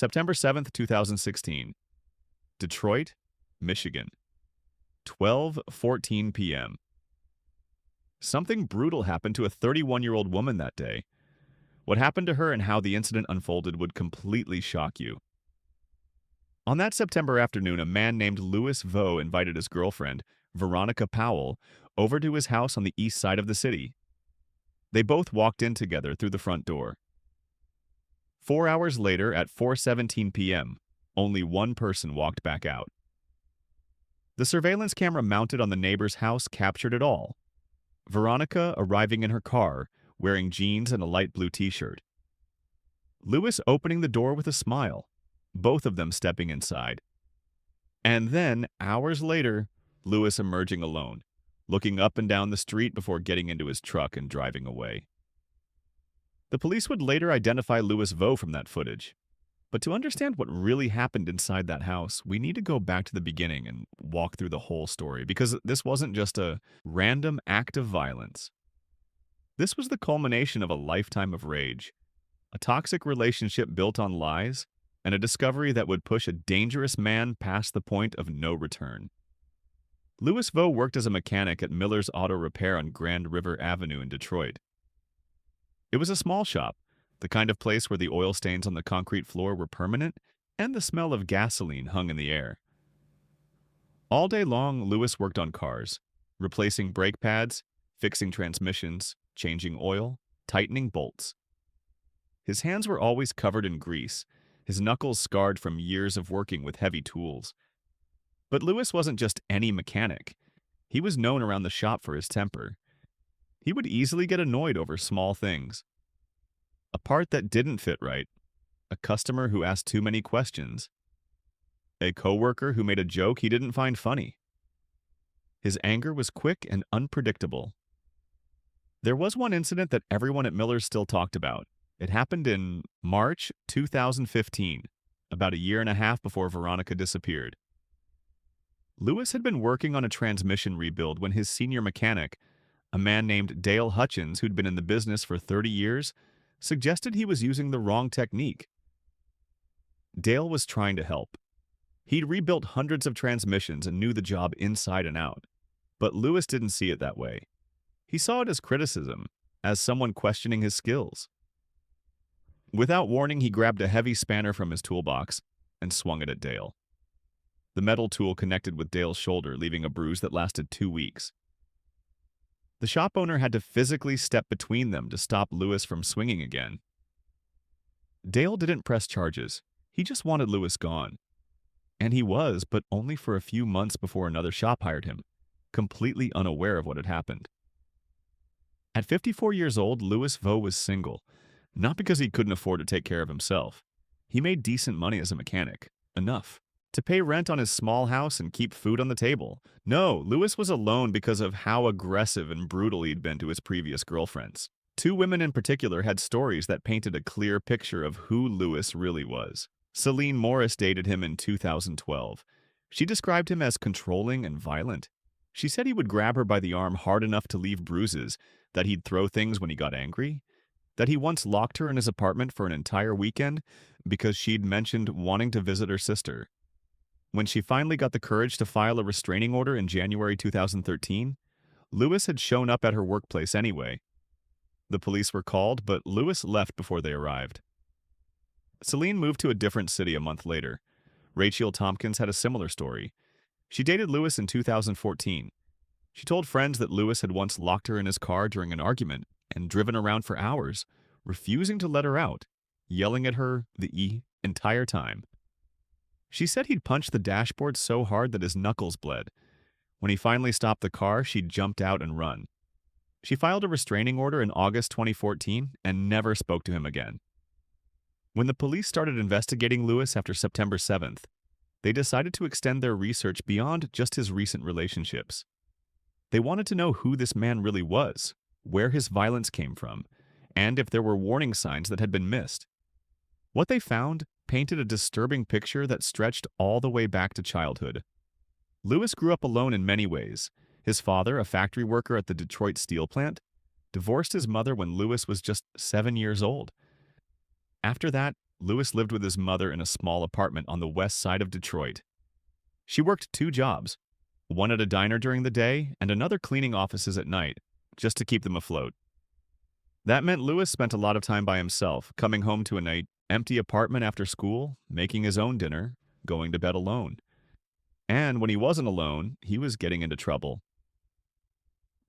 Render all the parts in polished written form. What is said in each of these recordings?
September 7th, 2016. Detroit, Michigan. 12:14 p.m. Something brutal happened to a 31-year-old woman that day. What happened to her and how the incident unfolded would completely shock you. On that September afternoon, a man named Louis Vaux invited his girlfriend, Veronica Powell, over to his house on the east side of the city. They both walked in together through the front door. 4 hours later, at 4:17 p.m., only one person walked back out. The surveillance camera mounted on the neighbor's house captured it all. Veronica arriving in her car, wearing jeans and a light blue t-shirt. Louis opening the door with a smile, both of them stepping inside. And then, hours later, Louis emerging alone, looking up and down the street before getting into his truck and driving away. The police would later identify Louis Vaux from that footage. But to understand what really happened inside that house, we need to go back to the beginning and walk through the whole story, because this wasn't just a random act of violence. This was the culmination of a lifetime of rage, a toxic relationship built on lies, and a discovery that would push a dangerous man past the point of no return. Louis Vaux worked as a mechanic at Miller's Auto Repair on Grand River Avenue in Detroit. It was a small shop, the kind of place where the oil stains on the concrete floor were permanent and the smell of gasoline hung in the air. All day long, Louis worked on cars, replacing brake pads, fixing transmissions, changing oil, tightening bolts. His hands were always covered in grease, his knuckles scarred from years of working with heavy tools. But Louis wasn't just any mechanic. He was known around the shop for his temper. He would easily get annoyed over small things. A part that didn't fit right, a customer who asked too many questions, a coworker who made a joke he didn't find funny. His anger was quick and unpredictable. There was one incident that everyone at Miller's still talked about. It happened in March 2015, about a year and a half before Veronica disappeared. Louis had been working on a transmission rebuild when his senior mechanic, a man named Dale Hutchins who'd been in the business for 30 years, suggested he was using the wrong technique. Dale was trying to help. He'd rebuilt hundreds of transmissions and knew the job inside and out. But Louis didn't see it that way. He saw it as criticism, as someone questioning his skills. Without warning, he grabbed a heavy spanner from his toolbox and swung it at Dale. The metal tool connected with Dale's shoulder, leaving a bruise that lasted 2 weeks. The shop owner had to physically step between them to stop Louis from swinging again. Dale didn't press charges. He just wanted Louis gone. And he was, but only for a few months before another shop hired him, completely unaware of what had happened. At 54 years old, Louis Vaux was single, not because he couldn't afford to take care of himself. He made decent money as a mechanic, enough to pay rent on his small house and keep food on the table. No, Louis was alone because of how aggressive and brutal he'd been to his previous girlfriends. 2 women in particular had stories that painted a clear picture of who Louis really was. Celine Morris dated him in 2012. She described him as controlling and violent. She said he would grab her by the arm hard enough to leave bruises, that he'd throw things when he got angry, that he once locked her in his apartment for an entire weekend because she'd mentioned wanting to visit her sister. When she finally got the courage to file a restraining order in January 2013, Louis had shown up at her workplace anyway. The police were called, but Louis left before they arrived. Celine moved to a different city a month later. Rachel Tompkins had a similar story. She dated Louis in 2014. She told friends that Louis had once locked her in his car during an argument and driven around for hours, refusing to let her out, yelling at her the entire time. She said he'd punched the dashboard so hard that his knuckles bled. When he finally stopped the car, she'd jumped out and run. She filed a restraining order in August 2014 and never spoke to him again. When the police started investigating Louis after September 7th, they decided to extend their research beyond just his recent relationships. They wanted to know who this man really was, where his violence came from, and if there were warning signs that had been missed. What they found painted a disturbing picture that stretched all the way back to childhood. Louis grew up alone in many ways. His father, a factory worker at the Detroit steel plant, divorced his mother when Louis was just 7 years old. After that, Lewis lived with his mother in a small apartment on the west side of Detroit. She worked two jobs, one at a diner during the day and another cleaning offices at night, just to keep them afloat. That meant Lewis spent a lot of time by himself, coming home to a night empty apartment after school, making his own dinner, going to bed alone. And when he wasn't alone, he was getting into trouble.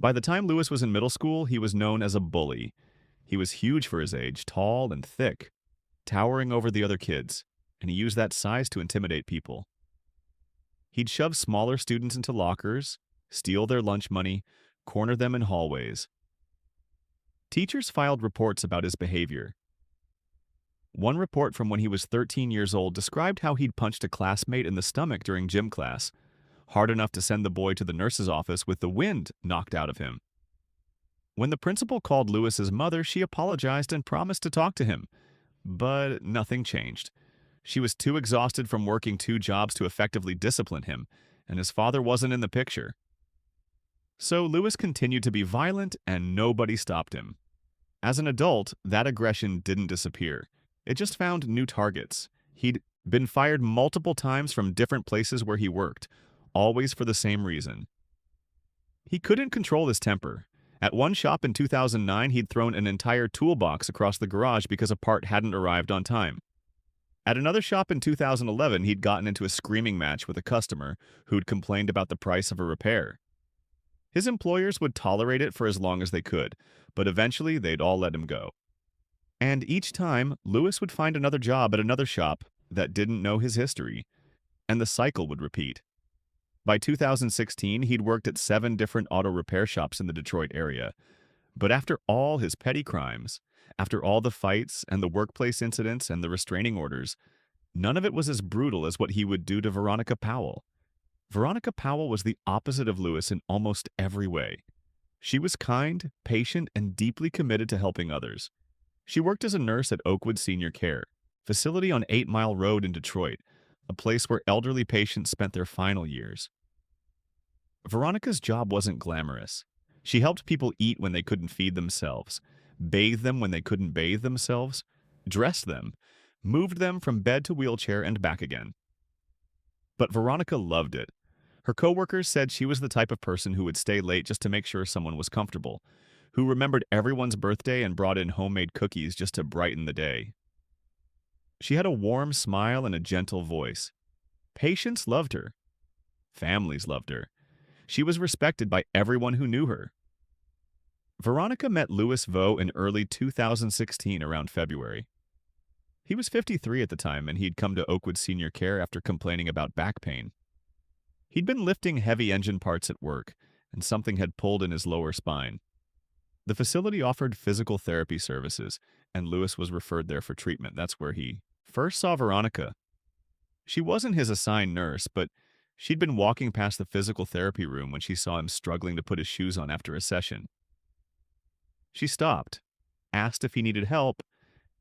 By the time Lewis was in middle school, he was known as a bully. He was huge for his age, tall and thick, towering over the other kids, and he used that size to intimidate people. He'd shove smaller students into lockers, steal their lunch money, corner them in hallways. Teachers filed reports about his behavior. One report from when he was 13 years old described how he'd punched a classmate in the stomach during gym class, hard enough to send the boy to the nurse's office with the wind knocked out of him. When the principal called Lewis's mother, she apologized and promised to talk to him, but nothing changed. She was too exhausted from working two jobs to effectively discipline him, and his father wasn't in the picture. So Lewis continued to be violent, and nobody stopped him. As an adult, that aggression didn't disappear. It just found new targets. He'd been fired multiple times from different places where he worked, always for the same reason. He couldn't control his temper. At one shop in 2009, he'd thrown an entire toolbox across the garage because a part hadn't arrived on time. At another shop in 2011, he'd gotten into a screaming match with a customer who'd complained about the price of a repair. His employers would tolerate it for as long as they could, but eventually they'd all let him go. And each time, Lewis would find another job at another shop that didn't know his history, and the cycle would repeat. By 2016, he'd worked at 7 different auto repair shops in the Detroit area. But after all his petty crimes, after all the fights and the workplace incidents and the restraining orders, none of it was as brutal as what he would do to Veronica Powell. Veronica Powell was the opposite of Lewis in almost every way. She was kind, patient, and deeply committed to helping others. She worked as a nurse at Oakwood Senior Care, facility on 8 Mile Road in Detroit, a place where elderly patients spent their final years. Veronica's job wasn't glamorous. She helped people eat when they couldn't feed themselves, bathe them when they couldn't bathe themselves, dressed them, moved them from bed to wheelchair and back again. But Veronica loved it. Her coworkers said she was the type of person who would stay late just to make sure someone was comfortable, who remembered everyone's birthday and brought in homemade cookies just to brighten the day. She had a warm smile and a gentle voice. Patients loved her. Families loved her. She was respected by everyone who knew her. Veronica met Louis Vaux in early 2016 around February. He was 53 at the time, and he'd come to Oakwood Senior Care after complaining about back pain. He'd been lifting heavy engine parts at work, and something had pulled in his lower spine. The facility offered physical therapy services, and Louis was referred there for treatment. That's where he first saw Veronica. She wasn't his assigned nurse, but she'd been walking past the physical therapy room when she saw him struggling to put his shoes on after a session. She stopped, asked if he needed help,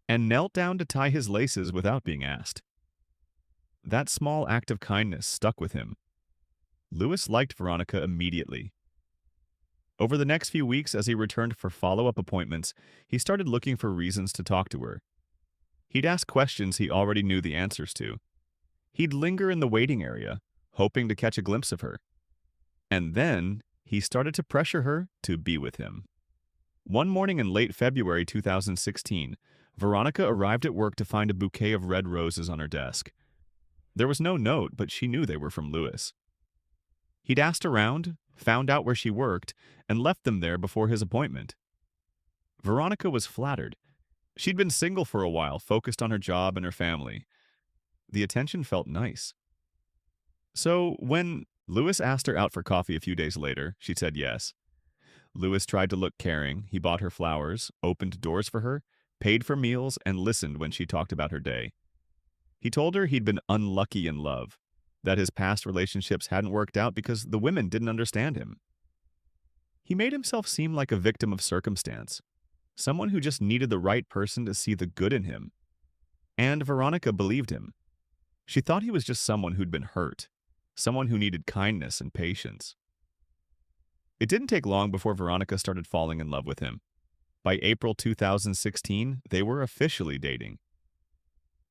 and knelt down to tie his laces without being asked. That small act of kindness stuck with him. Louis liked Veronica immediately. Over the next few weeks, as he returned for follow-up appointments, he started looking for reasons to talk to her. He'd ask questions he already knew the answers to. He'd linger in the waiting area, hoping to catch a glimpse of her. And then he started to pressure her to be with him. One morning in late February 2016, Veronica arrived at work to find a bouquet of red roses on her desk. There was no note, but she knew they were from Louis. He'd asked around, found out where she worked, and left them there before his appointment. Veronica was flattered. She'd been single for a while, focused on her job and her family. The attention felt nice. So when Louis asked her out for coffee a few days later, she said yes. Louis tried to look caring. He bought her flowers, opened doors for her, paid for meals, and listened when she talked about her day. He told her he'd been unlucky in love, that his past relationships hadn't worked out because the women didn't understand him. He made himself seem like a victim of circumstance, someone who just needed the right person to see the good in him. And Veronica believed him. She thought he was just someone who'd been hurt, someone who needed kindness and patience. It didn't take long before Veronica started falling in love with him. By April 2016, they were officially dating.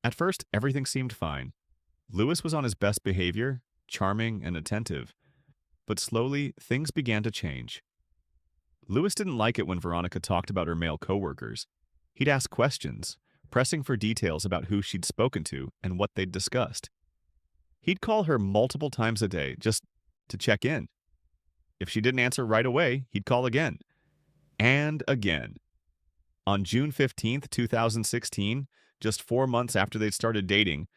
At first, everything seemed fine. Lewis was on his best behavior, charming and attentive. But slowly, things began to change. Lewis didn't like it when Veronica talked about her male coworkers. He'd ask questions, pressing for details about who she'd spoken to and what they'd discussed. He'd call her multiple times a day just to check in. If she didn't answer right away, he'd call again. And again. On June 15th, 2016, just 4 months after they'd started dating,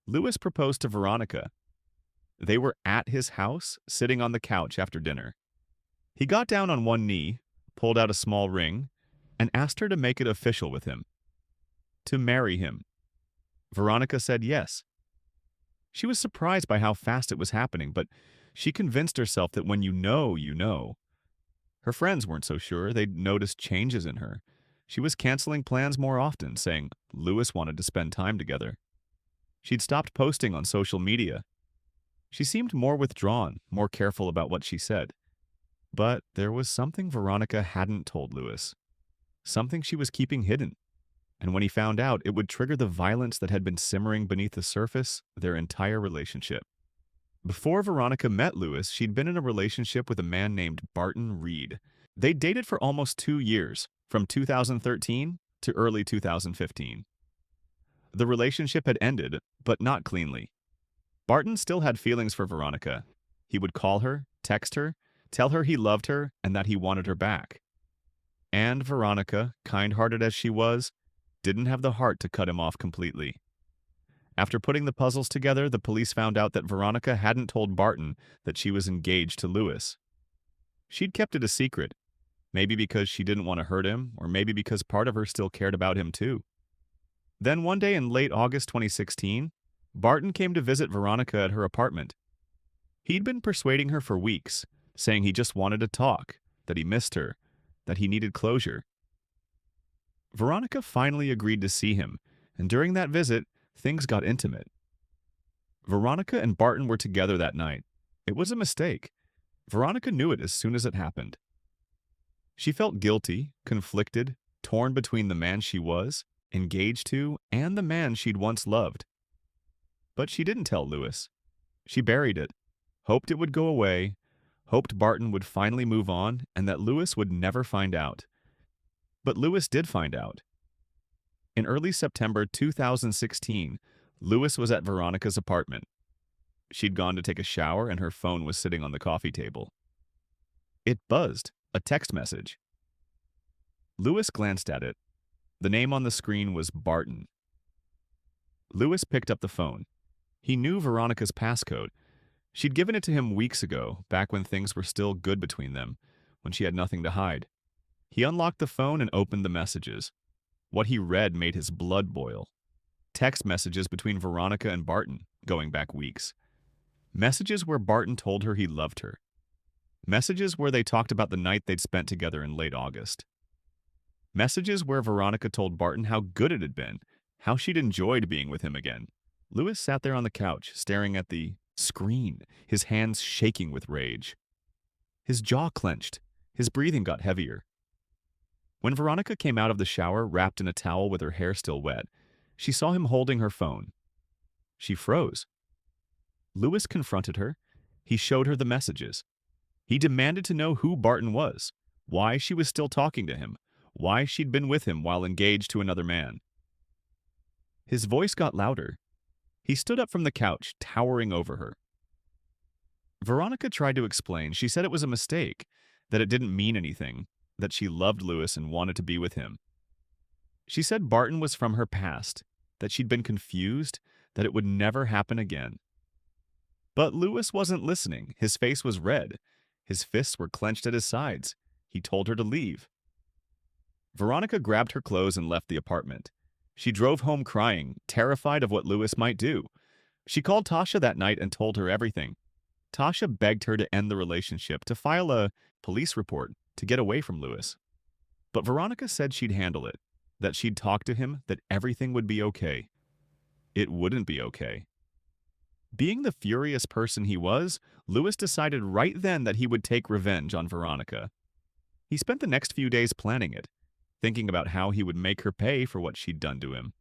Lewis proposed to Veronica. They were at his house, sitting on the couch after dinner. He got down on one knee, pulled out a small ring, and asked her to make it official with him. To marry him. Veronica said yes. She was surprised by how fast it was happening, but she convinced herself that when you know, you know. Her friends weren't so sure. They'd noticed changes in her. She was canceling plans more often, saying Lewis wanted to spend time together. She'd stopped posting on social media. She seemed more withdrawn, more careful about what she said. But there was something Veronica hadn't told Lewis. Something she was keeping hidden. And when he found out, it would trigger the violence that had been simmering beneath the surface their entire relationship. Before Veronica met Lewis, she'd been in a relationship with a man named Barton Reed. They'd dated for almost 2 years, from 2013 to early 2015. The relationship had ended, but not cleanly. Barton still had feelings for Veronica. He would call her, text her, tell her he loved her and that he wanted her back. And Veronica, kind-hearted as she was, didn't have the heart to cut him off completely. After putting the puzzles together, the police found out that Veronica hadn't told Barton that she was engaged to Lewis. She'd kept it a secret, maybe because she didn't want to hurt him, or maybe because part of her still cared about him too. Then one day in late August 2016, Barton came to visit Veronica at her apartment. He'd been persuading her for weeks, saying he just wanted to talk, that he missed her, that he needed closure. Veronica finally agreed to see him, and during that visit, things got intimate. Veronica and Barton were together that night. It was a mistake. Veronica knew it as soon as it happened. She felt guilty, conflicted, torn between the man she was, engaged to, and the man she'd once loved. But she didn't tell Lewis. She buried it, hoped it would go away, hoped Barton would finally move on, and that Lewis would never find out. But Lewis did find out. In early September 2016, Lewis was at Veronica's apartment. She'd gone to take a shower and her phone was sitting on the coffee table. It buzzed, a text message. Lewis glanced at it. The name on the screen was Barton. Lewis picked up the phone. He knew Veronica's passcode. She'd given it to him weeks ago, back when things were still good between them, when she had nothing to hide. He unlocked the phone and opened the messages. What he read made his blood boil. Text messages between Veronica and Barton, going back weeks. Messages where Barton told her he loved her. Messages where they talked about the night they'd spent together in late August. Messages where Veronica told Barton how good it had been, how she'd enjoyed being with him again. Lewis sat there on the couch, staring at the screen, his hands shaking with rage. His jaw clenched. His breathing got heavier. When Veronica came out of the shower, wrapped in a towel with her hair still wet, she saw him holding her phone. She froze. Lewis confronted her. He showed her the messages. He demanded to know who Barton was, why she was still talking to him, why she'd been with him while engaged to another man. His voice got louder. He stood up from the couch, towering over her. Veronica tried to explain. She said it was a mistake, that it didn't mean anything, that she loved Lewis and wanted to be with him. She said Barton was from her past, that she'd been confused, that it would never happen again. But Lewis wasn't listening. His face was red. His fists were clenched at his sides. He told her to leave. Veronica grabbed her clothes and left the apartment. She drove home crying, terrified of what Lewis might do. She called Tasha that night and told her everything. Tasha begged her to end the relationship, to file a police report, to get away from Lewis. But Veronica said she'd handle it, that she'd talk to him, that everything would be okay. It wouldn't be okay. Being the furious person he was, Lewis decided right then that he would take revenge on Veronica. He spent the next few days planning it, thinking about how he would make her pay for what she'd done to him.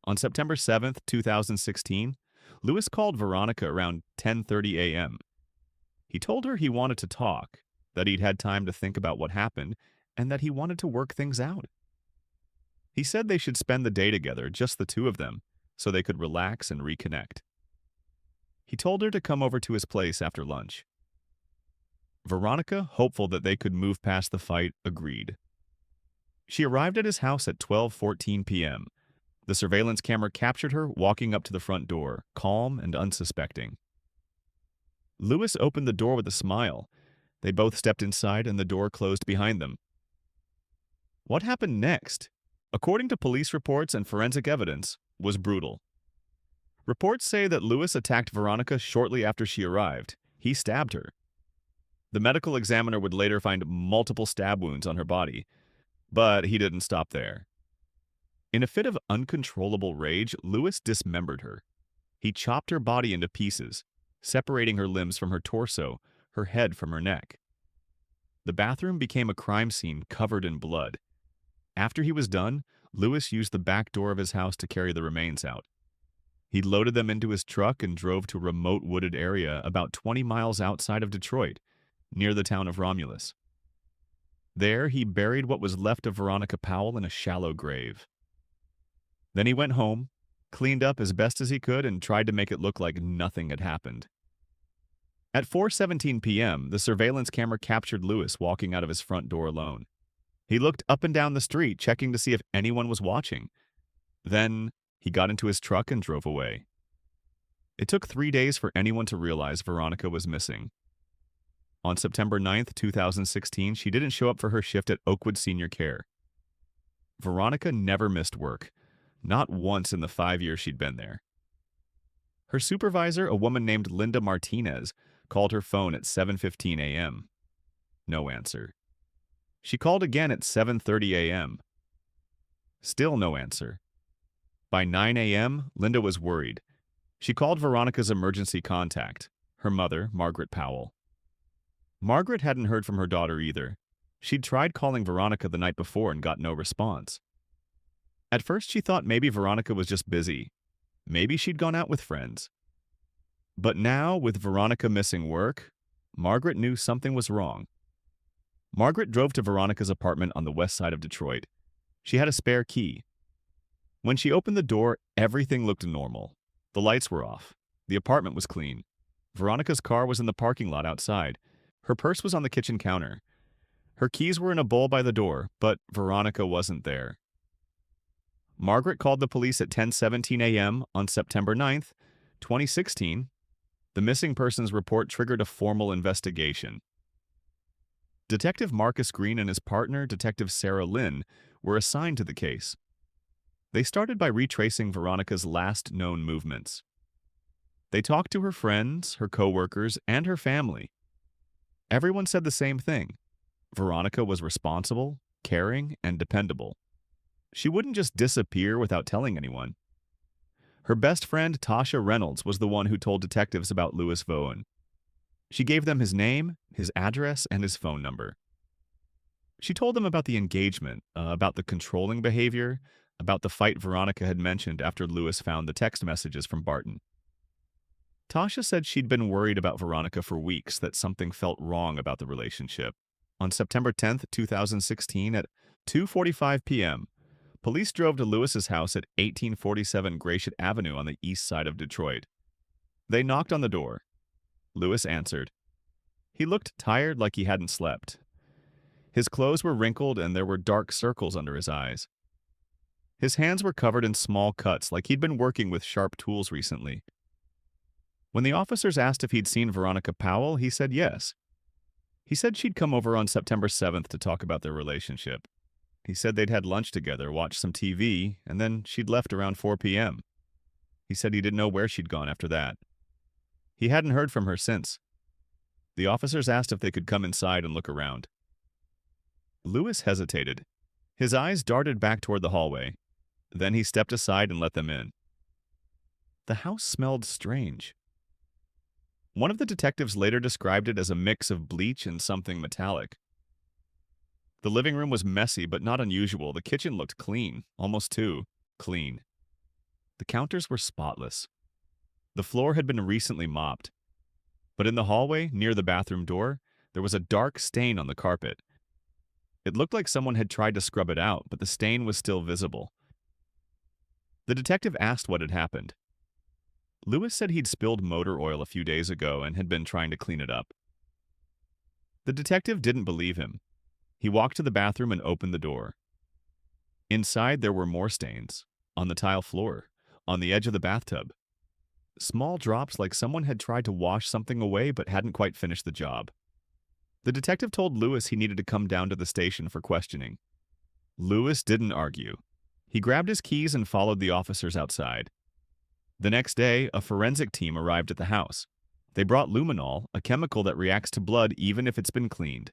On September 7th, 2016, Lewis called Veronica around 10:30 a.m. He told her he wanted to talk, that he'd had time to think about what happened, and that he wanted to work things out. He said they should spend the day together, just the two of them, so they could relax and reconnect. He told her to come over to his place after lunch. Veronica, hopeful that they could move past the fight, agreed. She arrived at his house at 12:14 p.m. The surveillance camera captured her walking up to the front door, calm and unsuspecting. Lewis opened the door with a smile. They both stepped inside and the door closed behind them. What happened next, according to police reports and forensic evidence, was brutal. Reports say that Lewis attacked Veronica shortly after she arrived. He stabbed her. The medical examiner would later find multiple stab wounds on her body, but he didn't stop there. In a fit of uncontrollable rage, Lewis dismembered her. He chopped her body into pieces, separating her limbs from her torso, her head from her neck. The bathroom became a crime scene covered in blood. After he was done, Lewis used the back door of his house to carry the remains out. He loaded them into his truck and drove to a remote wooded area about 20 miles outside of Detroit, near the town of Romulus. There, he buried what was left of Veronica Powell in a shallow grave. Then he went home, cleaned up as best as he could, and tried to make it look like nothing had happened. At 4:17 p.m., the surveillance camera captured Lewis walking out of his front door alone. He looked up and down the street, checking to see if anyone was watching. Then, he got into his truck and drove away. It took 3 days for anyone to realize Veronica was missing. On September 9th, 2016, she didn't show up for her shift at Oakwood Senior Care. Veronica never missed work, not once in the 5 years she'd been there. Her supervisor, a woman named Linda Martinez, called her phone at 7:15 a.m. No answer. She called again at 7:30 a.m. Still no answer. By 9 a.m., Linda was worried. She called Veronica's emergency contact, her mother, Margaret Powell. Margaret hadn't heard from her daughter either. She'd tried calling Veronica the night before and got no response. At first, she thought maybe Veronica was just busy. Maybe she'd gone out with friends. But now, with Veronica missing work, Margaret knew something was wrong. Margaret drove to Veronica's apartment on the west side of Detroit. She had a spare key. When she opened the door, everything looked normal. The lights were off. The apartment was clean. Veronica's car was in the parking lot outside. Her purse was on the kitchen counter. Her keys were in a bowl by the door, but Veronica wasn't there. Margaret called the police at 10:17 a.m. on September 9th, 2016. The missing persons report triggered a formal investigation. Detective Marcus Green and his partner, Detective Sarah Lynn, were assigned to the case. They started by retracing Veronica's last known movements. They talked to her friends, her coworkers, and her family. Everyone said the same thing. Veronica was responsible, caring, and dependable. She wouldn't just disappear without telling anyone. Her best friend, Tasha Reynolds, was the one who told detectives about Lewis Vaughan. She gave them his name, his address, and his phone number. She told them about the engagement, about the controlling behavior, about the fight Veronica had mentioned after Lewis found the text messages from Barton. Tasha said she'd been worried about Veronica for weeks, that something felt wrong about the relationship. On September 10th, 2016, at 2:45 p.m., police drove to Lewis's house at 1847 Gratiot Avenue on the east side of Detroit. They knocked on the door. Lewis answered. He looked tired, like he hadn't slept. His clothes were wrinkled and there were dark circles under his eyes. His hands were covered in small cuts, like he'd been working with sharp tools recently. When the officers asked if he'd seen Veronica Powell, he said yes. He said she'd come over on September 7th to talk about their relationship. He said they'd had lunch together, watched some TV, and then she'd left around 4 p.m. He said he didn't know where she'd gone after that. He hadn't heard from her since. The officers asked if they could come inside and look around. Lewis hesitated. His eyes darted back toward the hallway. Then he stepped aside and let them in. The house smelled strange. One of the detectives later described it as a mix of bleach and something metallic. The living room was messy but not unusual. The kitchen looked clean, almost too clean. The counters were spotless. The floor had been recently mopped, but in the hallway near the bathroom door, there was a dark stain on the carpet. It looked like someone had tried to scrub it out, but the stain was still visible. The detective asked what had happened. Lewis said he'd spilled motor oil a few days ago and had been trying to clean it up. The detective didn't believe him. He walked to the bathroom and opened the door. Inside, there were more stains. On the tile floor, on the edge of the bathtub. Small drops like someone had tried to wash something away but hadn't quite finished the job. The detective told Lewis he needed to come down to the station for questioning. Lewis didn't argue. He grabbed his keys and followed the officers outside. The next day, a forensic team arrived at the house. They brought luminol, a chemical that reacts to blood even if it's been cleaned.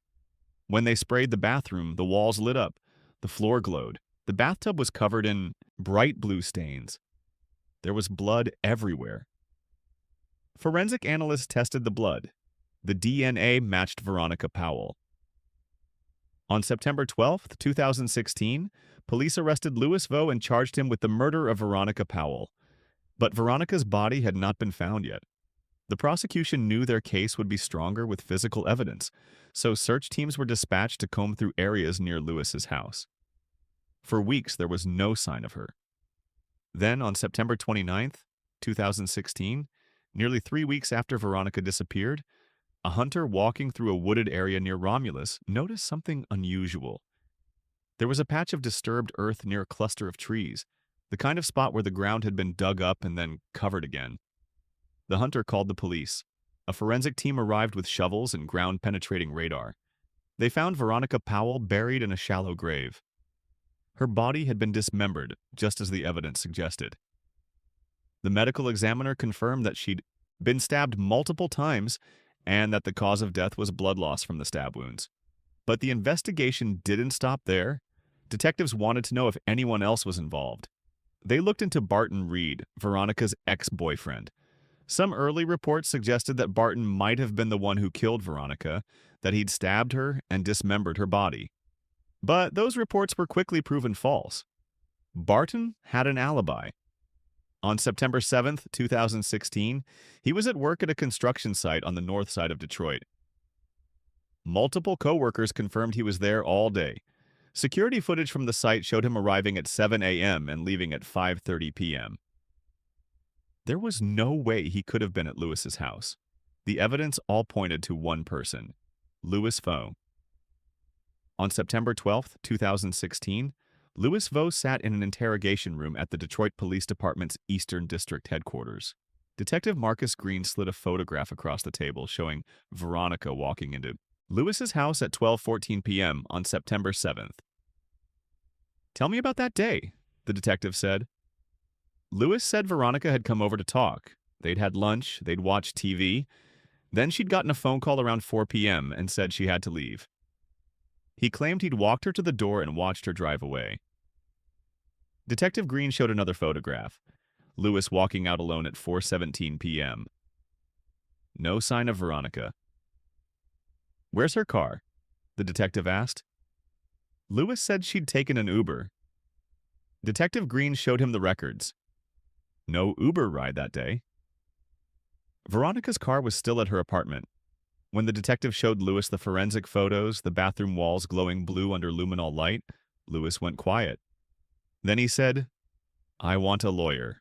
When they sprayed the bathroom, the walls lit up. The floor glowed. The bathtub was covered in bright blue stains. There was blood everywhere. Forensic analysts tested the blood. The DNA matched Veronica Powell. On September 12, 2016, police arrested Louis Veau and charged him with the murder of Veronica Powell. But Veronica's body had not been found yet. The prosecution knew their case would be stronger with physical evidence, so search teams were dispatched to comb through areas near Lewis's house. For weeks, there was no sign of her. Then, on September 29, 2016, nearly 3 weeks after Veronica disappeared, a hunter walking through a wooded area near Romulus noticed something unusual. There was a patch of disturbed earth near a cluster of trees, the kind of spot where the ground had been dug up and then covered again. The hunter called the police. A forensic team arrived with shovels and ground-penetrating radar. They found Veronica Powell buried in a shallow grave. Her body had been dismembered, just as the evidence suggested. The medical examiner confirmed that she'd been stabbed multiple times and that the cause of death was blood loss from the stab wounds. But the investigation didn't stop there. Detectives wanted to know if anyone else was involved. They looked into Barton Reed, Veronica's ex-boyfriend. Some early reports suggested that Barton might have been the one who killed Veronica, that he'd stabbed her and dismembered her body. But those reports were quickly proven false. Barton had an alibi. On September 7, 2016, he was at work at a construction site on the north side of Detroit. Multiple co-workers confirmed he was there all day. Security footage from the site showed him arriving at 7 a.m. and leaving at 5:30 p.m. There was no way he could have been at Lewis's house. The evidence all pointed to one person, Louis Veau. On September 12, 2016, Louis Veau sat in an interrogation room at the Detroit Police Department's Eastern District headquarters. Detective Marcus Green slid a photograph across the table showing Veronica walking into Lewis's house at 12:14 p.m. on September 7th. "Tell me about that day," the detective said. Lewis said Veronica had come over to talk. They'd had lunch, they'd watched TV. Then she'd gotten a phone call around 4 p.m. and said she had to leave. He claimed he'd walked her to the door and watched her drive away. Detective Green showed another photograph. Lewis walking out alone at 4:17 p.m. No sign of Veronica. "Where's her car?" the detective asked. Lewis said she'd taken an Uber. Detective Green showed him the records. No Uber ride that day. Veronica's car was still at her apartment. When the detective showed Lewis the forensic photos, the bathroom walls glowing blue under luminol light, Lewis went quiet. Then he said, "I want a lawyer."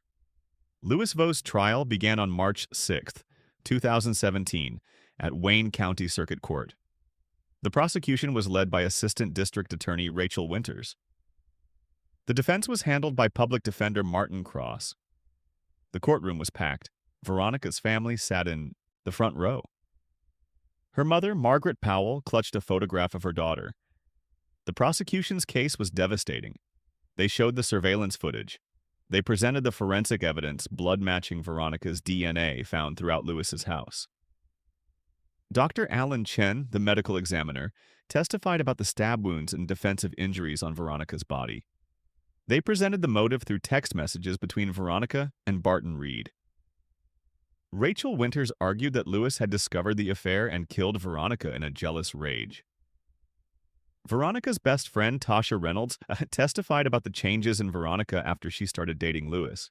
Louis Vau's trial began on March 6, 2017, at Wayne County Circuit Court. The prosecution was led by Assistant District Attorney Rachel Winters. The defense was handled by Public Defender Martin Cross. The courtroom was packed. Veronica's family sat in the front row. Her mother, Margaret Powell, clutched a photograph of her daughter. The prosecution's case was devastating. They showed the surveillance footage. They presented the forensic evidence, blood matching Veronica's DNA found throughout Lewis's house. Dr. Alan Chen, the medical examiner, testified about the stab wounds and defensive injuries on Veronica's body. They presented the motive through text messages between Veronica and Barton Reed. Rachel Winters argued that Lewis had discovered the affair and killed Veronica in a jealous rage. Veronica's best friend, Tasha Reynolds, testified about the changes in Veronica after she started dating Lewis.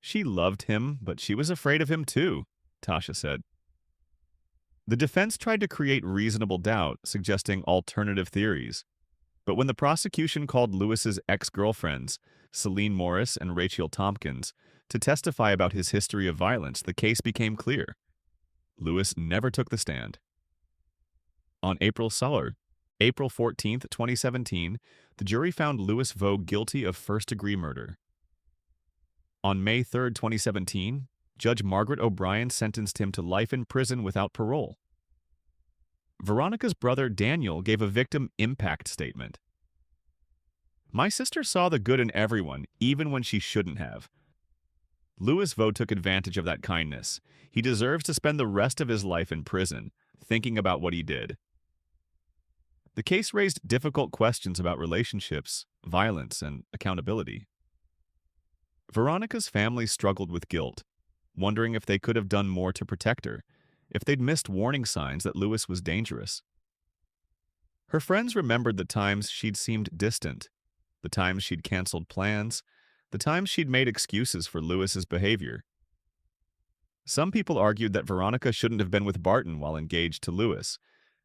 She loved him, but she was afraid of him too, Tasha said. The defense tried to create reasonable doubt, suggesting alternative theories. But when the prosecution called Lewis's ex-girlfriends, Celine Morris and Rachel Tompkins, to testify about his history of violence, the case became clear. Lewis never took the stand. On April 14, 2017, the jury found Louis Vaux guilty of first-degree murder. On May 3, 2017, Judge Margaret O'Brien sentenced him to life in prison without parole. Veronica's brother Daniel gave a victim impact statement. "My sister saw the good in everyone, even when she shouldn't have. Louis Vaux took advantage of that kindness. He deserves to spend the rest of his life in prison, thinking about what he did." The case raised difficult questions about relationships, violence, and accountability. Veronica's family struggled with guilt, wondering if they could have done more to protect her, if they'd missed warning signs that Louis was dangerous. Her friends remembered the times she'd seemed distant, the times she'd canceled plans, the times she'd made excuses for Louis's behavior. Some people argued that Veronica shouldn't have been with Barton while engaged to Louis,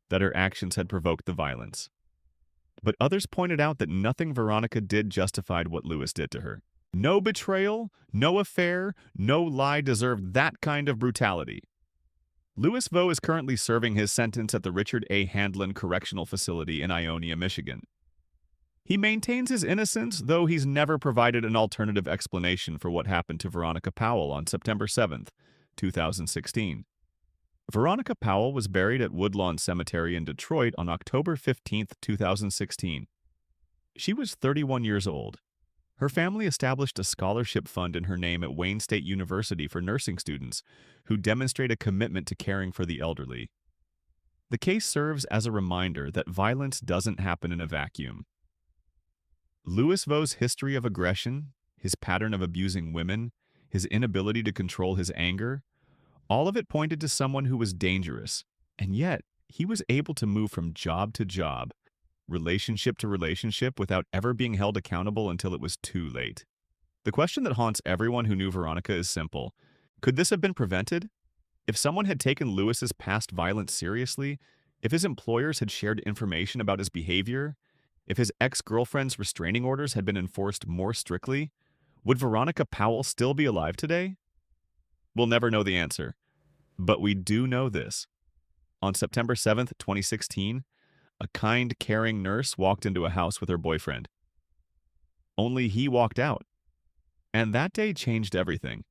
that her actions had provoked the violence. But others pointed out that nothing Veronica did justified what Louis did to her. No betrayal, no affair, no lie deserved that kind of brutality. Louis Vaux is currently serving his sentence at the Richard A. Handlin Correctional Facility in Ionia, Michigan. He maintains his innocence, though he's never provided an alternative explanation for what happened to Veronica Powell on September 7, 2016. Veronica Powell was buried at Woodlawn Cemetery in Detroit on October 15, 2016. She was 31 years old. Her family established a scholarship fund in her name at Wayne State University for nursing students who demonstrate a commitment to caring for the elderly. The case serves as a reminder that violence doesn't happen in a vacuum. Louis Vaux's history of aggression, his pattern of abusing women, his inability to control his anger, all of it pointed to someone who was dangerous, and yet he was able to move from job to job, relationship to relationship without ever being held accountable until it was too late. The question that haunts everyone who knew Veronica is simple. Could this have been prevented? If someone had taken Louis's past violence seriously, if his employers had shared information about his behavior, if his ex-girlfriend's restraining orders had been enforced more strictly, would Veronica Powell still be alive today? We'll never know the answer. But we do know this. On September 7, 2016, a kind, caring nurse walked into a house with her boyfriend. Only he walked out. And that day changed everything.